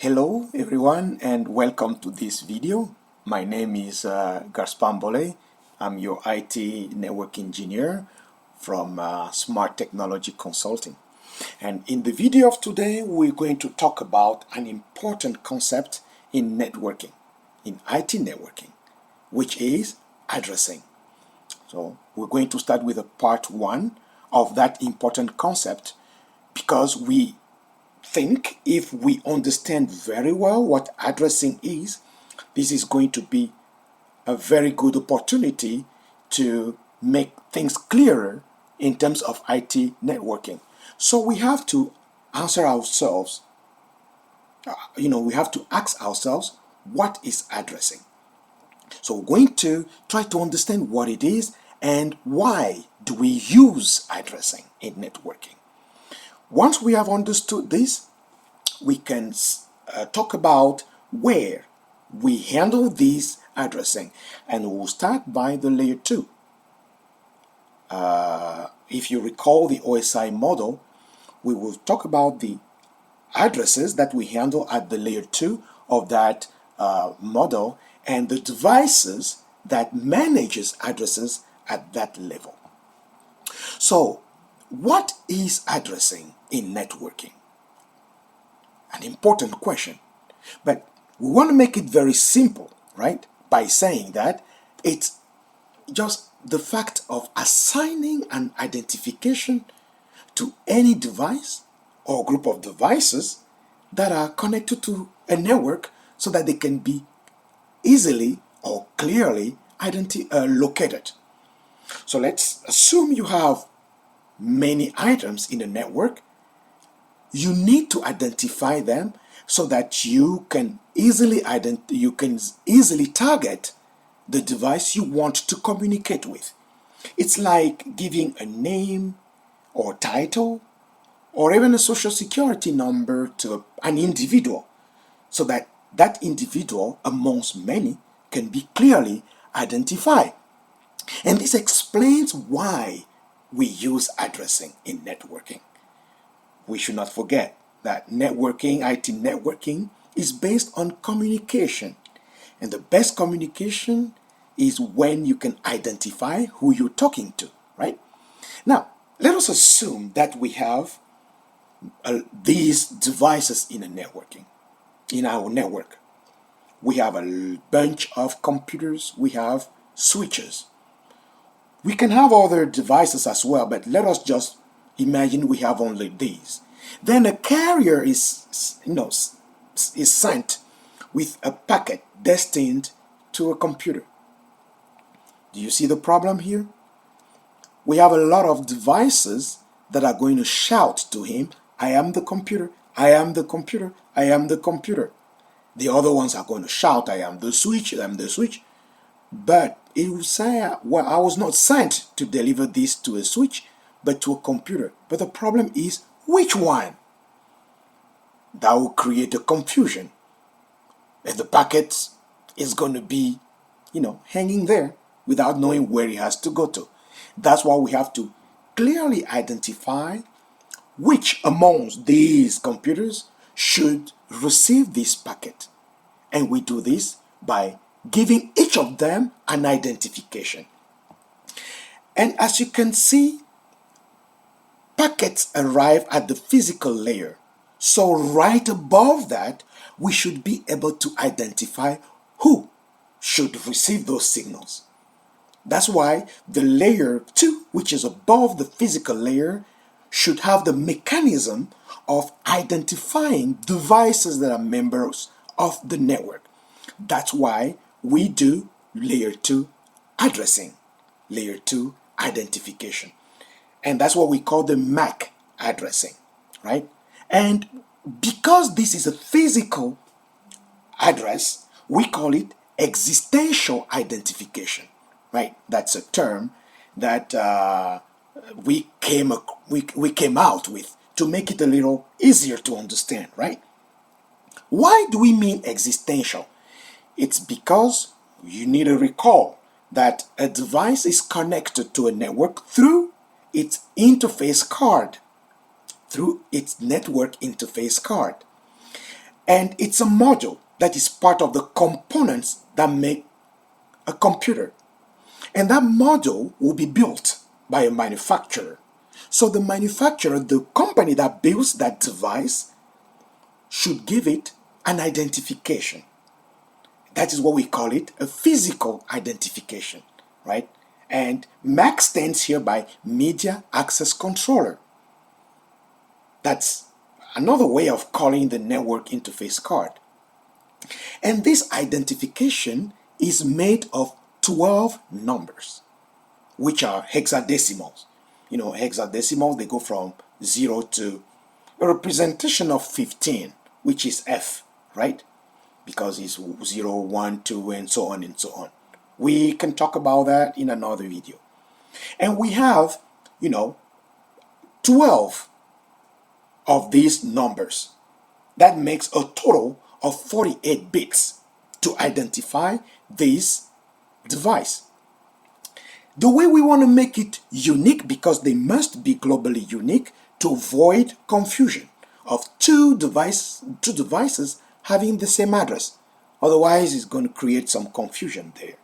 Hello everyone and welcome to this video. My name is Gaspar Mbole. I'm your IT network engineer from Smart Technology Consulting. And in the video of today, we're going to talk about an important concept in networking, in IT networking, which is addressing. So we're going to start with a part one of that important concept because we think if we understand very well what addressing is, this is going to be a very good opportunity to make things clearer in terms of IT networking. So we have to answer ourselves, we have to ask ourselves, what is addressing? So we're going to try to understand what it is and why do we use addressing in networking. Once we have understood this, we can talk about where we handle this addressing, and we'll start by the layer 2. If you recall the OSI model, we will talk about the addresses that we handle at the layer 2 of that model and the devices that manages addresses at that level. So, what is addressing in networking? An important question, but we want to make it very simple, right? By saying that it's just the fact of assigning an identification to any device or group of devices that are connected to a network so that they can be easily or clearly located. So let's assume you have many items in a network. You need to identify them so that you can easily target the device you want to communicate with. It's like giving a name or title or even a social security number to an individual so that that individual amongst many can be clearly identified. And this explains why we use addressing in networking. We should not forget that networking, IT networking, is based on communication. And the best communication is when you can identify who you're talking to, right? Now, let us assume that we have these devices in our network. We have a bunch of computers, we have switches. We can have other devices as well, but let us just imagine we have only these. Then a carrier is sent with a packet destined to a computer. Do you see the problem here? We have a lot of devices that are going to shout to him, I am the computer, I am the computer, I am the computer. The other ones are going to shout, I am the switch, I am the switch. But it will say, well, I was not sent to deliver this to a switch, but to a computer. But the problem is, which one? That will create a confusion. And the packet is going to be, hanging there without knowing where it has to go to. That's why we have to clearly identify which amongst these computers should receive this packet. And we do this by giving each of them an identification. And as you can see, packets arrive at the physical layer. So right above that, we should be able to identify who should receive those signals. That's why the layer 2, which is above the physical layer, should have the mechanism of identifying devices that are members of the network. That's why we do layer 2 addressing, layer 2 identification. And that's what we call the MAC addressing, right? And because this is a physical address, we call it existential identification, right? That's a term that we came out with to make it a little easier to understand, right? Why do we mean existential? It's because you need to recall that a device is connected to a network through its interface card, through its network interface card. And it's a module that is part of the components that make a computer. And that module will be built by a manufacturer. So the manufacturer, the company that builds that device, should give it an identification. That is what we call it, a physical identification, right? And MAC stands here by Media Access Controller. That's another way of calling the network interface card. And this identification is made of 12 numbers, which are hexadecimals. You know, hexadecimals, they go from 0 to a representation of 15, which is F, right? Because it's 0, 1, 2, and so on and so on. We can talk about that in another video. And we have, 12 of these numbers. That makes a total of 48 bits to identify this device. The way we want to make it unique, because they must be globally unique to avoid confusion of two devices having the same address. Otherwise, it's going to create some confusion there.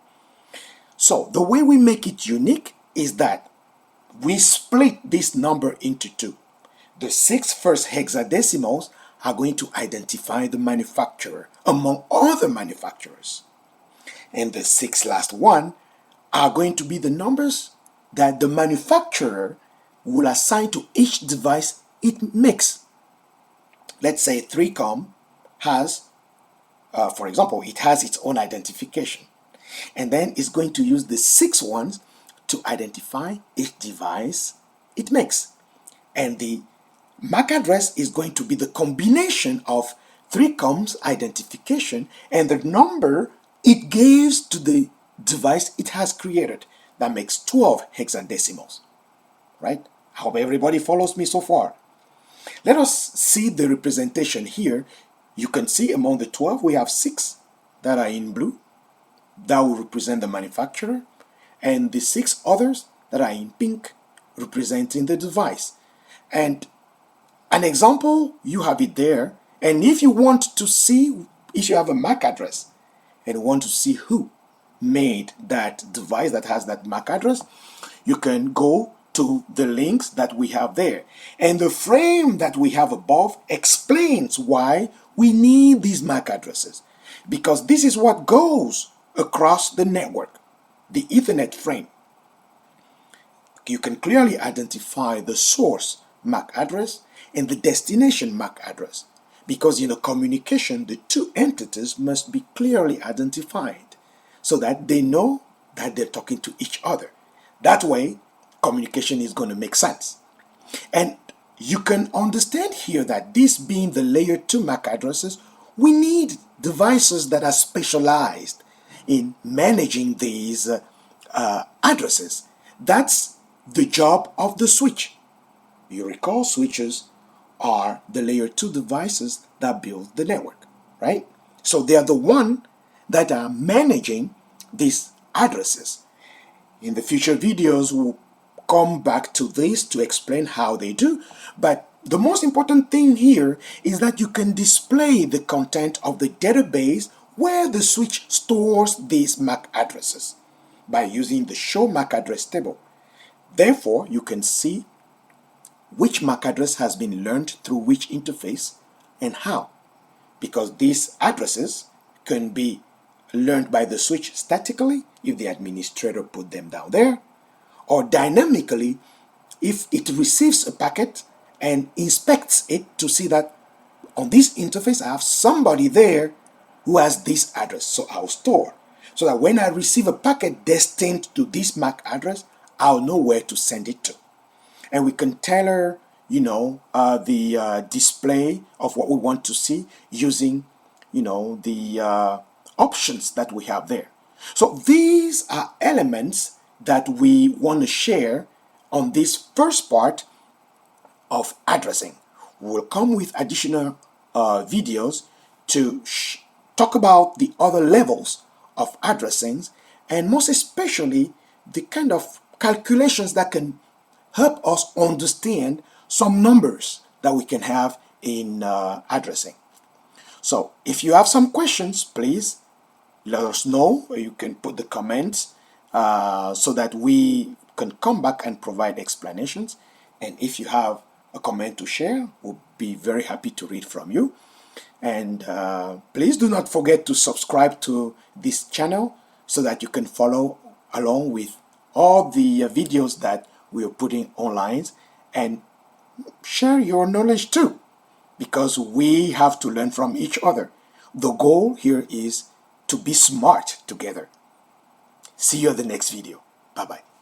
So the way we make it unique is that we split this number into two. The 6 first hexadecimals are going to identify the manufacturer among other manufacturers. And the 6 last one are going to be the numbers that the manufacturer will assign to each device it makes. Let's say 3Com has, for example, it has its own identification. And then it's going to use the 6 ones to identify each device it makes. And the MAC address is going to be the combination of 3Com's identification and the number it gives to the device it has created. That makes 12 hexadecimals, right? I hope everybody follows me so far. Let us see the representation here. You can see among the 12, we have 6 that are in blue. That will represent the manufacturer. And the 6 others that are in pink representing the device. And an example, you have it there. And if you want to see, if you have a MAC address and want to see who made that device that has that MAC address, you can go to the links that we have there. And the frame that we have above explains why we need these MAC addresses. Because this is what goes across the network, the Ethernet frame. You can clearly identify the source MAC address and the destination MAC address. Because in a communication, the two entities must be clearly identified so that they know that they're talking to each other. That way, communication is going to make sense. And you can understand here that this being the layer 2 MAC addresses, we need devices that are specialized in managing these addresses. That's the job of the switch. You recall, switches are the layer 2 devices that build the network, right? So they are the one that are managing these addresses. In the future videos, we'll come back to this to explain how they do. But the most important thing here is that you can display the content of the database where the switch stores these MAC addresses by using the show MAC address table. Therefore, you can see which MAC address has been learned through which interface and how. Because these addresses can be learned by the switch statically if the administrator put them down there, or dynamically if it receives a packet and inspects it to see that on this interface I have somebody there who has this address, so I'll store. So that when I receive a packet destined to this MAC address, I'll know where to send it to. And we can tailor, the display of what we want to see using, the options that we have there. So these are elements that we want to share on this first part of addressing. We'll come with additional videos to talk about the other levels of addressing, and most especially the kind of calculations that can help us understand some numbers that we can have in addressing. So if you have some questions, please let us know. You can put the comments so that we can come back and provide explanations. And if you have a comment to share, we'll be very happy to read from you. And please do not forget to subscribe to this channel so that you can follow along with all the videos that we are putting online, and share your knowledge too, because we have to learn from each other. The goal here is to be smart together. See you in the next video. Bye-bye.